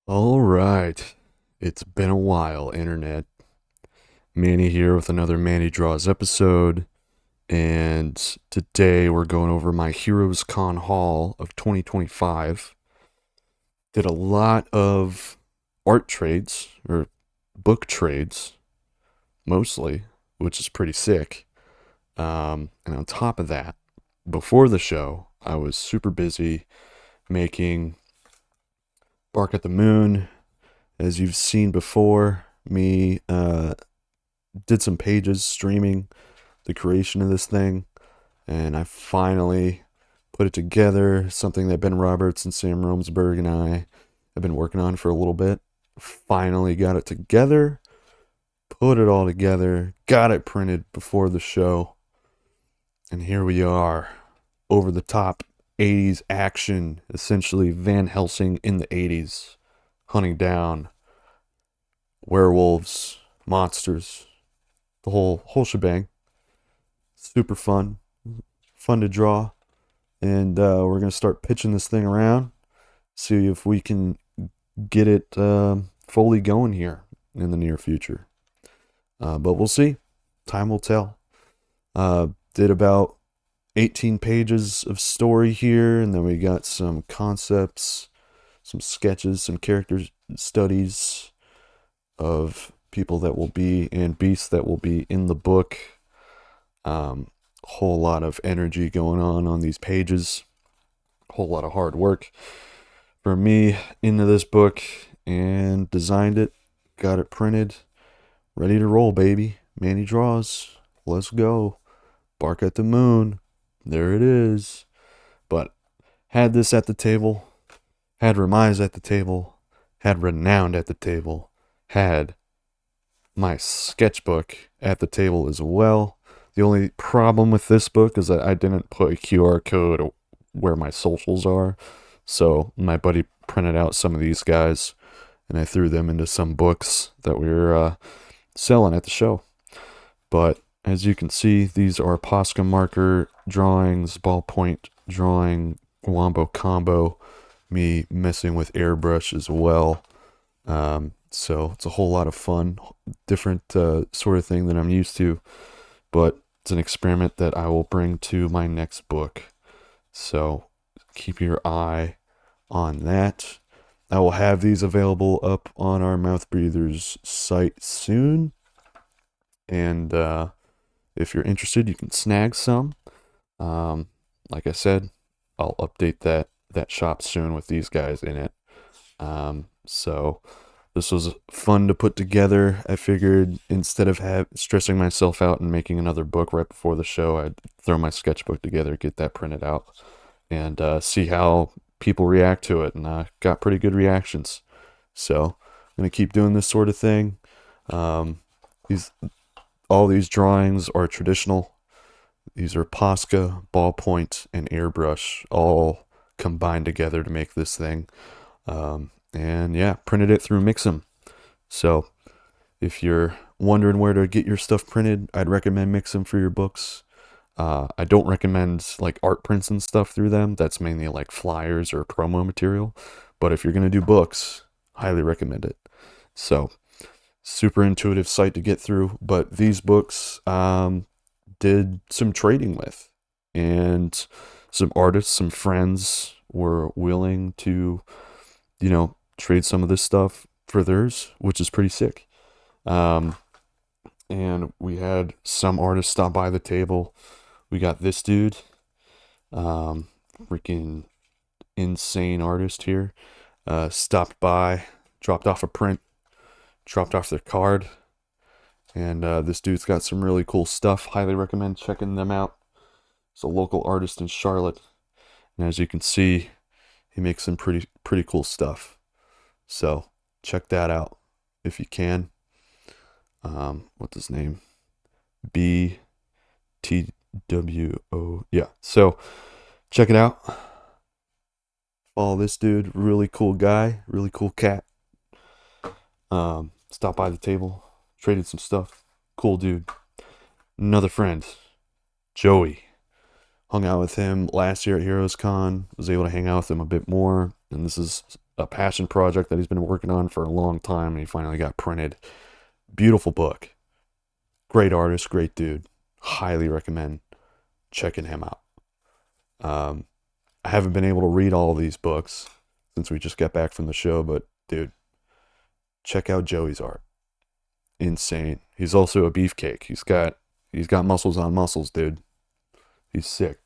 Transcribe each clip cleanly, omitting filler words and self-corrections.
All right. It's been a while, Internet. Manny here with another Manny Draws episode. And today we're going over my Heroes Con haul of 2025. Did a lot of art trades, or book trades, mostly, which is pretty sick. And on top of that, before the show, I was super busy making Bark at the Moon. As you've seen before, me did some pages streaming the creation of this thing, and I finally put it together. Something that Ben Roberts and Sam Romsberg and I have been working on for a little bit. Finally got it together, put it all together, got it printed before the show, and here we are, over the top 80s action, essentially Van Helsing in the 80s, hunting down werewolves, monsters, the whole shebang. Super fun to draw, and we're gonna start pitching this thing around, see if we can get it fully going here in the near future. But we'll see. Time will tell. Did about 18 pages of story here, and then we got some concepts, some sketches, some character studies of people that will be and beasts that will be in the book. Whole lot of energy going on these pages. Whole lot of hard work for me into this book, and designed it, got it printed, ready to roll, baby. Manny Draws. Let's go. Bark at the Moon. There it is. But had this at the table, had Remize at the table, had Renowned at the table, had my sketchbook at the table as well. The only problem with this book is that I didn't put a QR code where my socials are. So my buddy printed out some of these guys, and I threw them into some books that we were selling at the show. But as you can see, these are Posca marker drawings, ballpoint drawing, Wombo combo, me messing with airbrush as well. So it's a whole lot of fun, different sort of thing that I'm used to, but it's an experiment that I will bring to my next book. So keep your eye on that. I will have these available up on our Mouthbreathers site soon, and if you're interested, you can snag some. Like I said, I'll update that shop soon with these guys in it. So this was fun to put together. I figured instead of stressing myself out and making another book right before the show, I'd throw my sketchbook together, get that printed out, and see how people react to it. And got pretty good reactions. So I'm gonna keep doing this sort of thing. These all these drawings are traditional. These are Posca, ballpoint, and airbrush all combined together to make this thing. And yeah, printed it through Mix'em. So if you're wondering where to get your stuff printed, I'd recommend Mix'em for your books. I don't recommend like art prints and stuff through them. That's mainly like flyers or promo material. But if you're going to do books, highly recommend it. So super intuitive site to get through. But these books did some trading with, and some artists, some friends were willing to, trade some of this stuff for theirs, which is pretty sick. And we had some artists stop by the table. We got this dude, freaking insane artist here, stopped by, dropped off a print, dropped off their card, and this dude's got some really cool stuff. Highly recommend checking them out. It's a local artist in Charlotte, and as you can see, he makes some pretty cool stuff. So check that out if you can. What's his name? BTWO. Yeah. So check it out. Follow this dude. Really cool guy. Really cool cat. Stopped by the table. Traded some stuff. Cool dude. Another friend, Joey. Hung out with him last year at Heroes Con. Was able to hang out with him a bit more. And this is a passion project that he's been working on for a long time, and he finally got printed. Beautiful book. Great artist, great dude. Highly recommend checking him out. I haven't been able to read all of these books since we just got back from the show, but dude, check out Joey's art. Insane. He's also a beefcake. He's got muscles on muscles, dude. He's sick.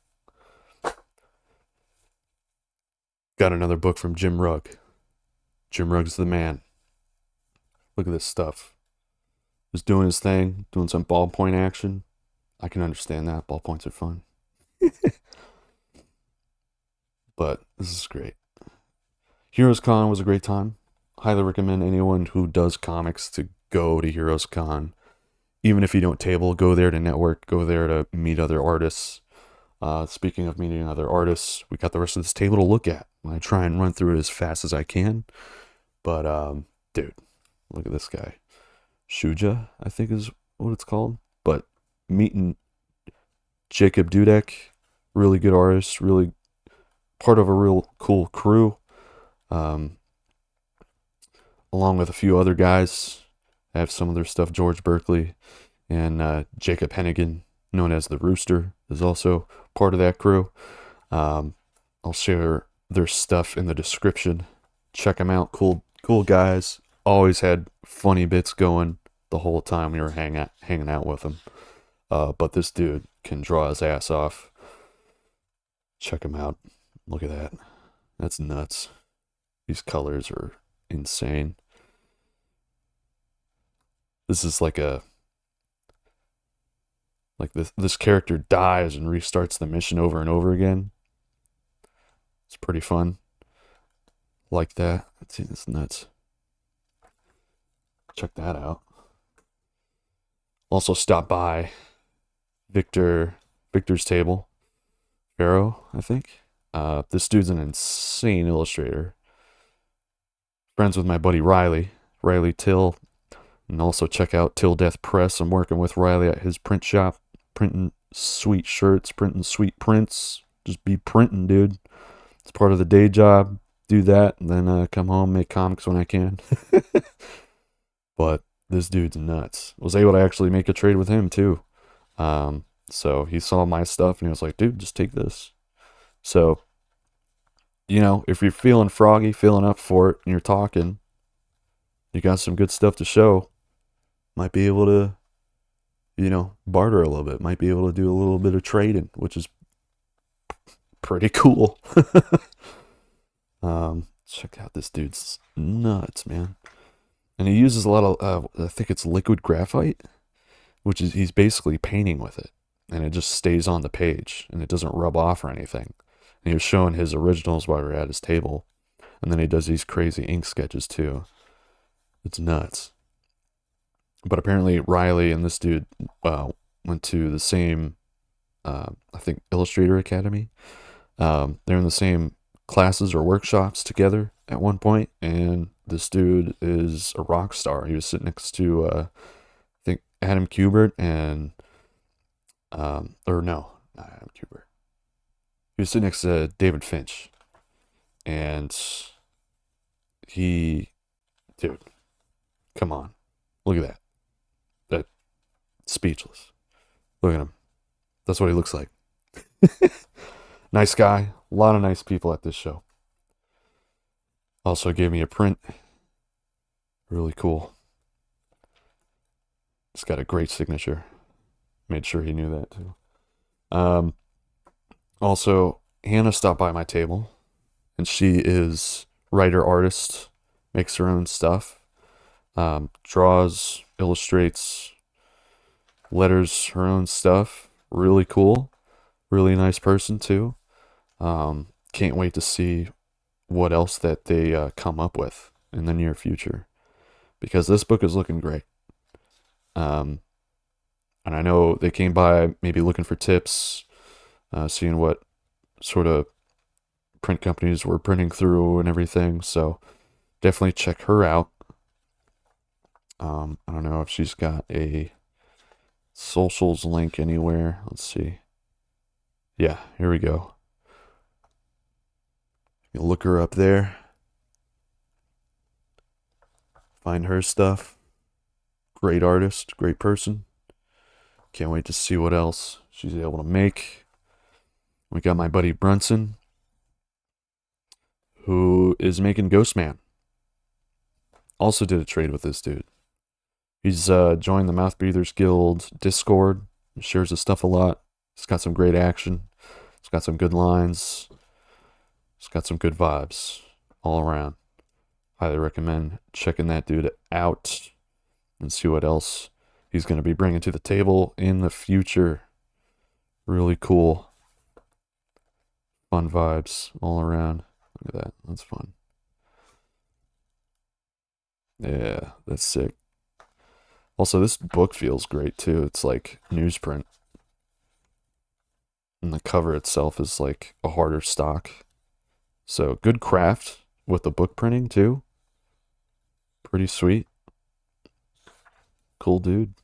Got another book from Jim Rugg. Jim Rugg's the man. Look at this stuff. Just doing his thing, doing some ballpoint action. I can understand that. Ballpoints are fun. But this is great. Heroes Con was a great time. Highly recommend anyone who does comics to go to Heroes Con. Even if you don't table, go there to network, go there to meet other artists. Speaking of meeting other artists, we got the rest of this table to look at. I try and run through it as fast as I can. But, dude, look at this guy. Shuja, I think is what it's called. But meeting Jacob Dudek, really good artist, really part of a real cool crew. Along with a few other guys. I have some of their stuff. George Berkley and Jacob Hennigan, known as the Rooster, is also part of that crew. I'll share their stuff in the description. Check them out. Cool guys. Always had funny bits going the whole time we were hanging out with them. But this dude can draw his ass off. Check him out. Look at that. That's nuts. These colors are insane. This is like this character dies and restarts the mission over and over again. It's pretty fun. Like that. Let's see, that's nuts. Check that out. Also stop by Victor's table. FARRO, I think. This dude's an insane illustrator. Friends with my buddy Riley Till. And also check out Till Death Press. I'm working with Riley at his print shop, printing sweet shirts, printing sweet prints. Just be printing, dude. It's part of the day job. Do that, and then come home, make comics when I can. But this dude's nuts. Was able to actually make a trade with him too. So he saw my stuff and he was like, dude, just take this. So, you know, if you're feeling froggy, feeling up for it, and you're talking, you got some good stuff to show, might be able to, you know, barter a little bit. Might be able to do a little bit of trading, which is pretty cool. Check out this dude's nuts, man. And he uses a lot of, I think it's liquid graphite, which is, he's basically painting with it. And it just stays on the page, and it doesn't rub off or anything. And he was showing his originals while we were at his table. And then he does these crazy ink sketches too. It's nuts. But apparently Riley and this dude went to the same, I think, Illustrator Academy. They're in the same classes or workshops together at one point, and this dude is a rock star. He was sitting next to, I think, Adam Kubert and, or no, not Adam Kubert. He was sitting next to David Finch, and dude, come on, look at that. That speechless. Look at him. That's what he looks like. Nice guy. A lot of nice people at this show. Also gave me a print. Really cool. It's got a great signature. Made sure he knew that too. Also, Hannah stopped by my table. And she is writer, artist. Makes her own stuff. Draws, illustrates, letters her own stuff. Really cool. Really nice person too. Can't wait to see what else that they come up with in the near future, because this book is looking great. And I know they came by maybe looking for tips, seeing what sort of print companies were printing through and everything. So definitely check her out. I don't know if she's got a socials link anywhere. Let's see. Yeah, here we go. You look her up there. find her stuff. Great artist, great person. Can't wait to see what else she's able to make. We got my buddy Brunson, who is making Ghostman. Also did a trade with this dude. He's joined the Mouthbreathers Guild Discord. Shares his stuff a lot. He's got some great action. He's got some good lines. He's got some good vibes all around. Highly recommend checking that dude out and see what else he's going to be bringing to the table in the future. Really cool. Fun vibes all around. Look at that. That's fun. Yeah, that's sick. Also, this book feels great too. It's like newsprint. And the cover itself is like a harder stock. So good craft with the book printing too. Pretty sweet. Cool dude.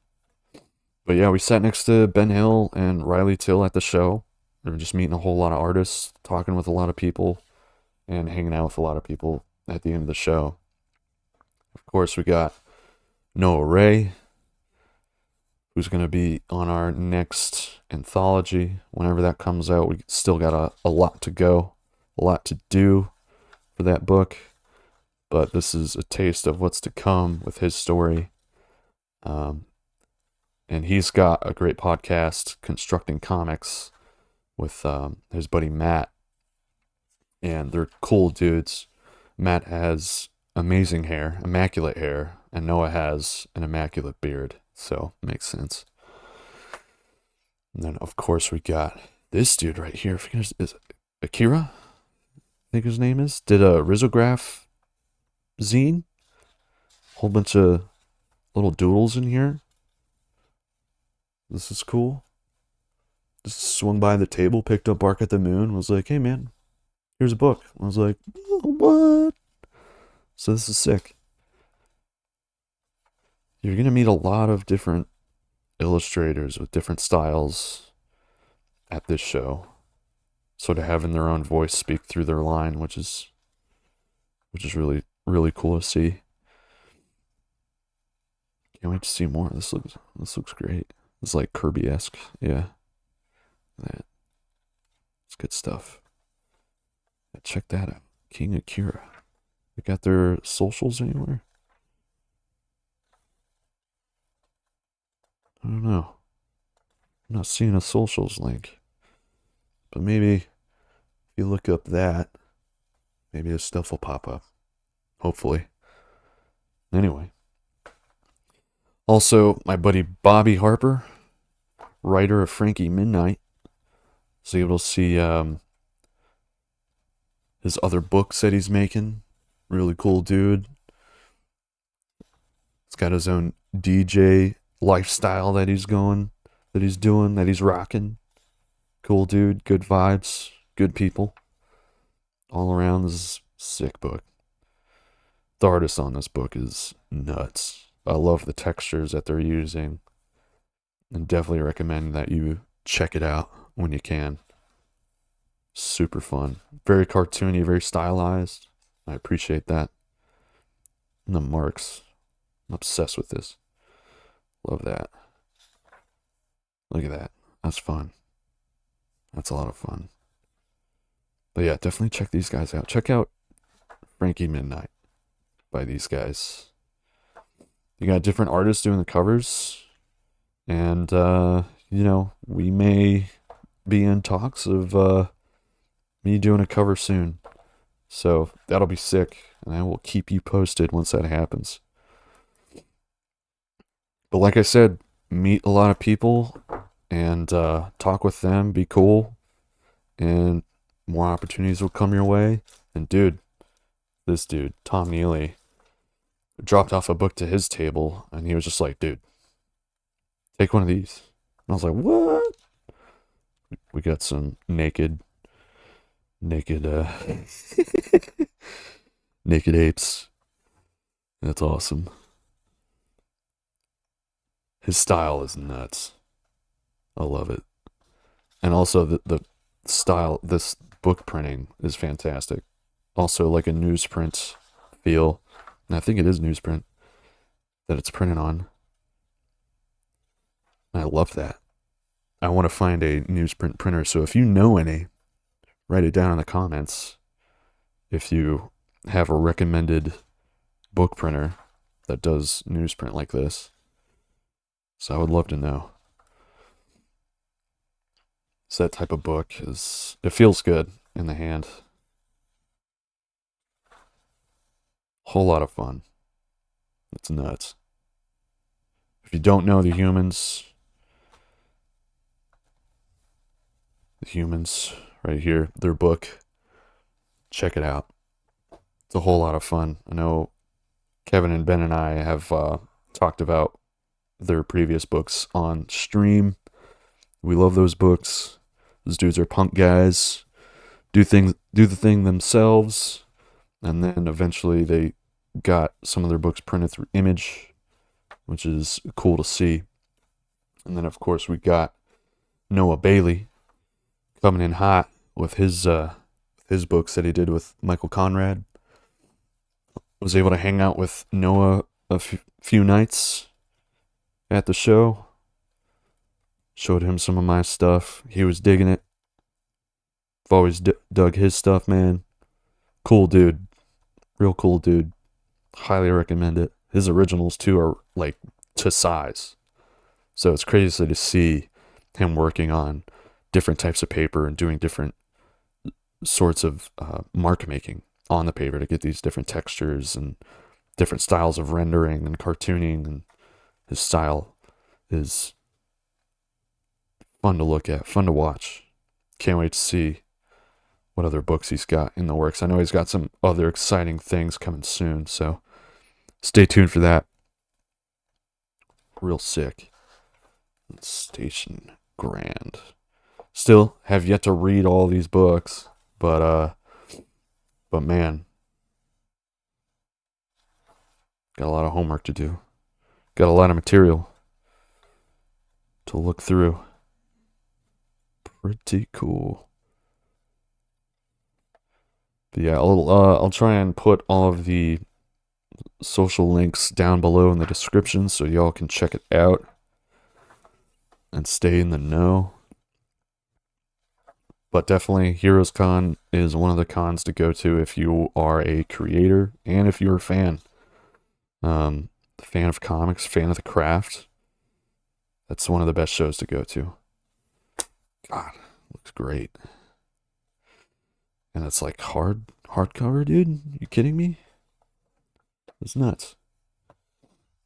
But yeah, we sat next to Ben Hill and Riley Till at the show. We were just meeting a whole lot of artists, talking with a lot of people, and hanging out with a lot of people at the end of the show. Of course, we got Noah Ray, who's going to be on our next anthology. Whenever that comes out, we still got a lot to go, a lot to do for that book. But this is a taste of what's to come with his story. And he's got a great podcast, Constructing Comics, with his buddy Matt. And they're cool dudes. Matt has amazing hair, immaculate hair, and Noah has an immaculate beard. So, makes sense. And then, of course, we got this dude right here. Is it AKIRA? I think his name is. Did a risograph zine. Whole bunch of little doodles in here. This is cool. Just swung by the table, picked up Bark at the Moon, was like, hey man, here's a book. I was like, oh, what? So this is sick. You're going to meet a lot of different illustrators with different styles at this show. Sort of having their own voice speak through their line, which is really, really cool to see. Can't wait to see more. This looks great. It's like Kirby-esque. Yeah. That. It's good stuff. Yeah, check that out. King AKIRA. They got their socials anywhere? I don't know. I'm not seeing a socials link. But maybe if you look up that, maybe his stuff will pop up. Hopefully. Anyway. Also, my buddy Bobby Harper, writer of Frankie Midnight, so you'll see his other books that he's making. Really cool dude. He's got his own DJ lifestyle that he's doing, that he's rocking. Cool dude, good vibes, good people. All around, this is a sick book. The artist on this book is nuts. I love the textures that they're using. And definitely recommend that you check it out when you can. Super fun. Very cartoony, very stylized. I appreciate that. And the marks. I'm obsessed with this. Love that. Look at that. That's fun. That's a lot of fun. But yeah, definitely check these guys out. Check out Frankie Midnight by these guys. You got different artists doing the covers. And, we may be in talks of me doing a cover soon. So that'll be sick. And I will keep you posted once that happens. But like I said, meet a lot of people and talk with them. Be cool. And more opportunities will come your way. And this dude, Tom Neely, dropped off a book to his table. And he was just like, dude, take one of these. And I was like, what? We got some naked naked apes. That's awesome. His style is nuts. I love it. And also the style, this book printing is fantastic. Also like a newsprint feel. And I think it is newsprint. that it's printed on. I love that. I want to find a newsprint printer, so if you know any, write it down in the comments. If you have a recommended book printer that does newsprint like this. So I would love to know. It's that type of book. It feels good in the hand. Whole lot of fun. It's nuts. If you don't know the humans right here, their book, check it out. It's a whole lot of fun. I know Kevin and Ben and I have talked about their previous books on stream. We love those books. Those dudes are punk guys. Do the thing themselves, and then eventually they got some of their books printed through Image, which is cool to see. And then of course we got Noah Bailey coming in hot with his books that he did with Michael Conrad. Was able to hang out with Noah a few nights at the show. Showed him some of my stuff. He was digging it. I've always dug his stuff, man. Cool dude. Real cool dude. Highly recommend it. His originals too are like to size. So it's crazy to see him working on different types of paper and doing different sorts of mark making on the paper to get these different textures and different styles of rendering and cartooning. And his style is fun to look at, fun to watch. Can't wait to see what other books he's got in the works. I know he's got some other exciting things coming soon, so stay tuned for that. Real sick. Station Grand. Still have yet to read all these books, but man, got a lot of homework to do. Got a lot of material to look through. Pretty cool. But yeah, I'll try and put all of the social links down below in the description so y'all can check it out and stay in the know. But definitely Heroes Con is one of the cons to go to if you are a creator and if you're a fan. Fan of comics, fan of the craft. That's one of the best shows to go to. God, looks great. And it's like hardcover, dude. You kidding me? It's nuts.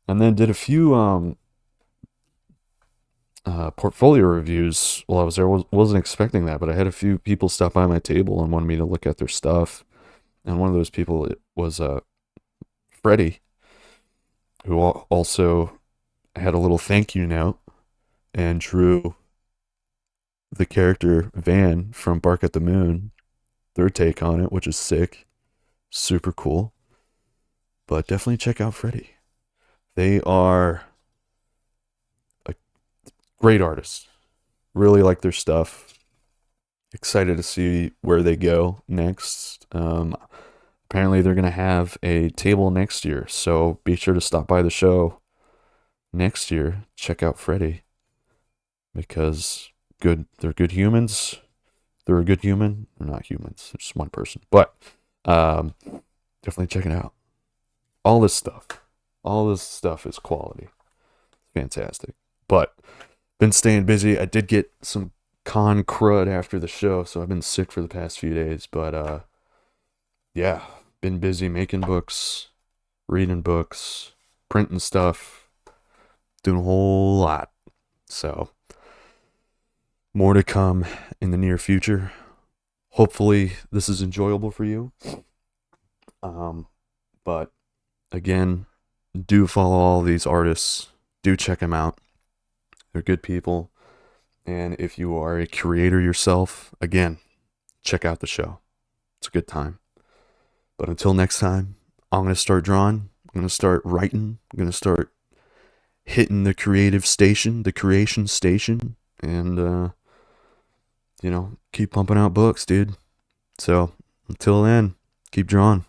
And then did a few portfolio reviews while I was there. Wasn't expecting that, but I had a few people stop by my table and wanted me to look at their stuff. And one of those people was Freddy, who also had a little thank you note and drew the character Van from Bark at the Moon, their take on it, which is sick. Super cool. But definitely check out Freddy. They are a great artist. Really like their stuff. Excited to see where they go next. Apparently they're going to have a table next year, so be sure to stop by the show next year. Check out Freddy, because they're good humans. They're a good human. They're not humans. They're just one person. But definitely check it out. All this stuff is quality. Fantastic. But been staying busy. I did get some con crud after the show, so I've been sick for the past few days. But yeah, been busy making books, reading books, printing stuff, doing a whole lot. So more to come in the near future. Hopefully this is enjoyable for you. But again, do follow all these artists. Do check them out. They're good people. And if you are a creator yourself, again, check out the show. It's a good time. But until next time, I'm going to start drawing. I'm going to start writing. I'm going to start hitting the creative station, the creation station. And, keep pumping out books, dude. So until then, keep drawing.